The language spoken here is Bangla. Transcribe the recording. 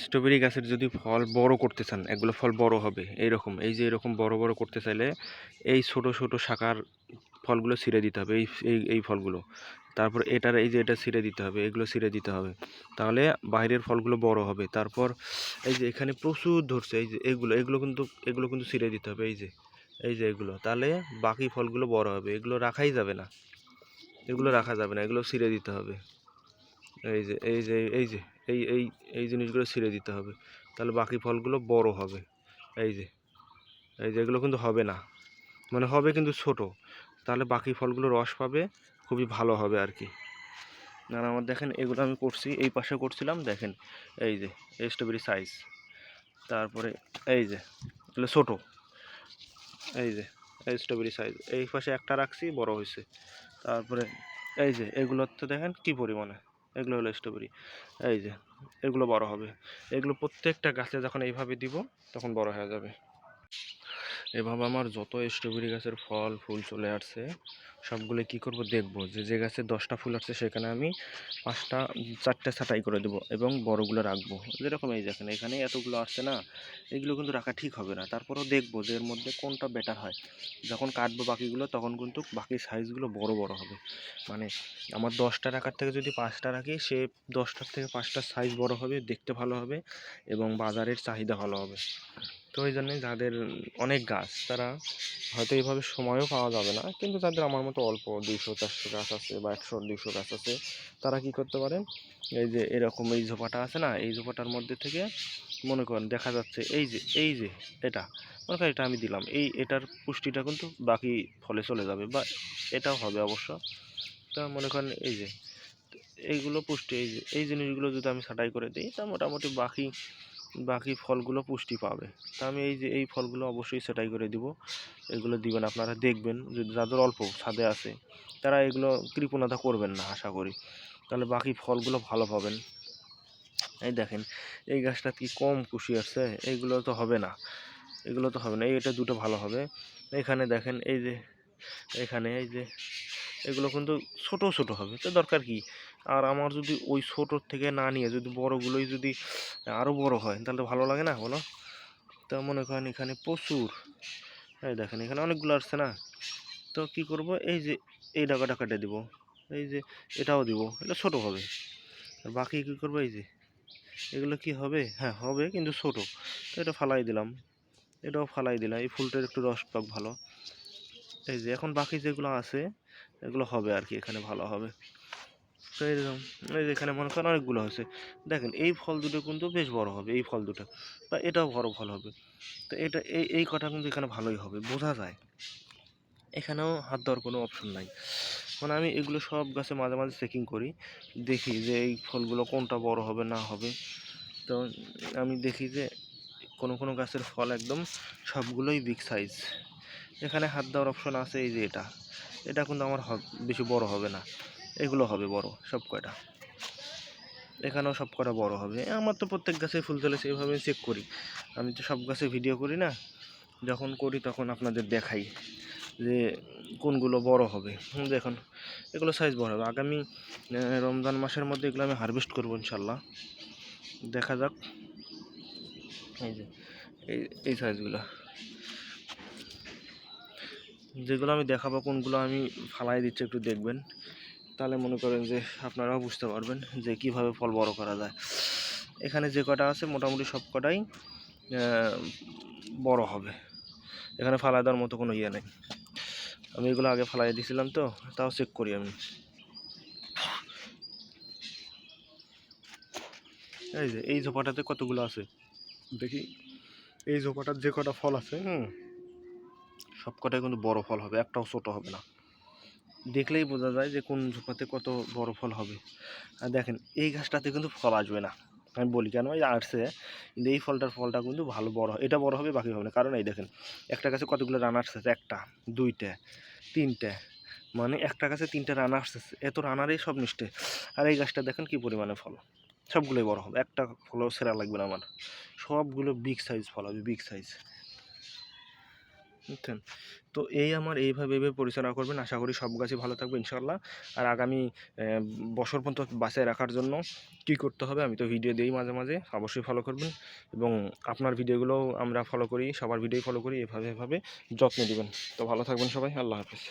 স্ট্রবেরি গাছের যদি ফল বড় করতে চান, এগুলো ফল বড় হবে এইরকম, এই যে এরকম বড় বড় করতে চাইলে এই ছোট ছোট শাখার ফলগুলো ছিঁড়ে দিতে হবে, এই এই এই ফলগুলো। তারপর এটার এই যে এটা ছিঁড়ে দিতে হবে, এগুলো ছিঁড়ে দিতে হবে, তাহলে বাইরের ফলগুলো বড় হবে। তারপর এই যে এখানে প্রচুর ধরছে, এই যে এগুলো কিন্তু ছিঁড়ে দিতে হবে, এই যে এগুলো, তাহলে বাকি ফলগুলো বড় হবে। এগুলো রাখাই যাবে না, এগুলো রাখা যাবে না, এগুলো ছিঁড়ে দিতে হবে। এই জিনিসগুলো ছিঁড়ে দিতে হবে, তাহলে বাকি ফলগুলো বড় হবে। এই যে এগুলো কিন্তু হবে না, মানে হবে কিন্তু ছোট, তাহলে বাকি ফলগুলো রস পাবে, খুবই ভালো হবে আর কি। আর আমার দেখেন এগুলো আমি করছি, এই পাশে করছিলাম, দেখেন এই যে স্ট্রবেরি সাইজ, তারপরে এই যে এগুলো ছোটো, এই যে স্ট্রবেরি সাইজ, এই পাশে একটা রাখছি বড় হয়েছে। তারপরে এই যে এগুলোর তো দেখেন কি পরিমাণে, এগুলো হলো স্ট্রবেরি, এই যে এগুলো বড় হবে। এগুলো প্রত্যেকটা গাছে যখন এইভাবে দিব তখন বড় হয়ে যাবে। এভাবে আমার যত স্ট্রবেরি গাছের ফল ফুল চলে আসছে সবগুলো কি করব, দেখব যে গাছে 10টা ফুল আসছে সেখানে আমি 4টে ছাঁটাই করে দেবো এবং বড়গুলো রাখবো। যেরকম এই দেখেন এখানে এতগুলো আসছে না, এগুলো কিন্তু রাখা ঠিক হবে না। তারপরেও দেখবো যে এর মধ্যে কোনটা বেটার হয়। যখন কাটবো বাকিগুলো তখন কিন্তু বাকি সাইজগুলো বড় বড় হবে। মানে আমার 10টা রাখার থেকে যদি 5টা রাখি, সে 10টার থেকে 5টার সাইজ বড় হবে, দেখতে ভালো হবে এবং বাজারের চাহিদা ভালো হবে। তো ওই জন্যে যাদের অনেক গাছ, তারা হয়তো এইভাবে সময়ও পাওয়া যাবে না, কিন্তু যাদের আমার মতো অল্প 200-400 গাছ আছে বা 100-200 গাছ আছে, তারা কি করতে পারেন, এই যে এরকম এই ঝোপাটা আছে না, এই ঝোপাটার মধ্যে থেকে মনে করেন দেখা যাচ্ছে এই যে এটা, মনে করেন এটা আমি দিলাম, এটার পুষ্টিটা কিন্তু বাকি ফলে চলে যাবে, বা এটাও হবে অবশ্য। তা মনে করেন এই যে এইগুলো পুষ্টি, এই জিনিসগুলো যদি আমি ছাঁটাই করে দিই, তা মোটামুটি বাকি ফলগুলো পুষ্টি পাবে। তা আমি এই ফলগুলো অবশ্যই সেটাই করে দিব। এগুলো দিবেন, আপনারা দেখবেন, যদি যাদের অল্প ছাদে আছে তারা এগুলো কৃপণতা করবেন না আশা করি, তাহলে বাকি ফলগুলো ভালো পাবেন। এই দেখেন এই গাছটা কি কম কুশি আসছে, এইগুলো তো হবে না, এটা দুটো ভালো হবে। এখানে দেখেন এখানে এই যে এগুলো কিন্তু ছোট ছোট হবে, তো দরকার কি। আর আমার যদি ওই ছোটোর থেকে না নিয়ে যদি বড়গুলোই যদি আরও বড় হয় তাহলে তো ভালো লাগে না বলো। তো মনে করেন এখানে প্রচুর, এই দেখেন এখানে অনেকগুলো আসছে না, তো কি করব, এই যে এই ডাকাটা কেটে দিব, এই যে এটাও দিব, এটা ছোট হবে। আর বাকি কী করবো, এই যে এগুলো কি হবে, হ্যাঁ হবে কিন্তু ছোট, তো এটা ফালাই দিলাম, এটাও ফালাই দিলাম। এই ফুলটার একটু রস পাক ভালো। এই যে এখন বাকি যেগুলো আছে এগুলো হবে আর কি, এখানে ভালো হবে। তো এরকম এই যে এখানে মনে করেন অনেকগুলো হয়েছে, দেখেন এই ফল দুটো কিন্তু বেশ বড় হবে, এই ফল দুটো বা এটাও বড় ফল হবে। তো এটা এই কটা কিন্তু এখানে ভালোই হবে, বোঝা যায়। এখানেও হাত দেওয়ার কোনো অপশন নাই, মানে আমি এগুলো সব গাছে মাঝে মাঝে চেকিং করি, দেখি যে এই ফলগুলো কোনটা বড় হবে না হবে। তো আমি দেখি যে কোনো কোনো গাছের ফল একদম সবগুলোই বিগ সাইজ, এখানে হাত দেওয়ার অপশন আছে। এই যে এটা কিন্তু আমার বেশি বড় হবে না, এগুলো হবে বড় সব কয়টা, এখানেও সব কটা বড় হবে। আমার তো প্রত্যেক গাছে ফুল চলেছে, এইভাবে চেক করি। আমি তো সব গাছে ভিডিও করি না, যখন করি তখন আপনাদের দেখাই যে কোনগুলো বড় হবে। দেখুন এগুলো সাইজ বড় হবে। আগামী রমজান মাসের মধ্যে এগুলো আমি হারভেস্ট করবো ইনশাল্লাহ, দেখা যাক। এই যে এই সাইজগুলো যেগুলো আমি দেখাবো, কোনগুলো আমি ফালাই দিচ্ছি একটু দেখবেন, তাহলে মনে করেন যে আপনারাও বুঝতে পারবেন যে কিভাবে ফল বড় করা যায়। এখানে যে কটা আছে মোটামুটি সব কটাই বড় হবে, এখানে ফালাই দেওয়ার মতো কোনো ইয়ে নেই। আমি এগুলো আগে ফালাই দিয়েছিলাম, তো তাও চেক করি আমি। এই যে এই ঝোপাটাতে কতগুলো আছে দেখি, এই ঝোপাটার যে কটা ফল আছে সব কটাই কিন্তু বড় ফল হবে, একটাও ছোট হবে না। দেখলেই বোঝা যায় যে কোন ঝোপাতে কত বড় ফল হবে। আর দেখেন এই গাছটাতে কিন্তু ফল আসবে না, আমি বলি কেন, এই আসছে কিন্তু এই ফলটা কিন্তু ভালো বড়, এটা বড় হবে বাকি হবে না। কারণ এই দেখেন একটা গাছে কতগুলো রান আসছে, একটা দুইটা তিনটা, মানে একটা গাছে 3টে রান আসতেছে, এত রানারই সব মিষ্টি। আর এই গাছটা দেখেন কি পরিমাণে ফল, সবগুলোই বড় হবে, একটা ফলও সেরা লাগবে না আমার, সবগুলো বিগ সাইজ ফল হবে, বিগ সাইজ। বুঝছেন? তো এই আমার এইভাবে পরিচালনা করবেন, আশা করি সব গাছই ভালো থাকবে ইনশাআল্লাহ। আর আগামী বছর পর্যন্ত বাঁচায় রাখার জন্য কী করতে হবে আমি তো ভিডিও দিই মাঝে মাঝে, অবশ্যই ফলো করবেন এবং আপনার ভিডিওগুলোও আমরা ফলো করি, সবার ভিডিওই ফলো করি, এভাবে যত্ন নেবেন। তো ভালো থাকবেন সবাই, আল্লাহ হাফেজ।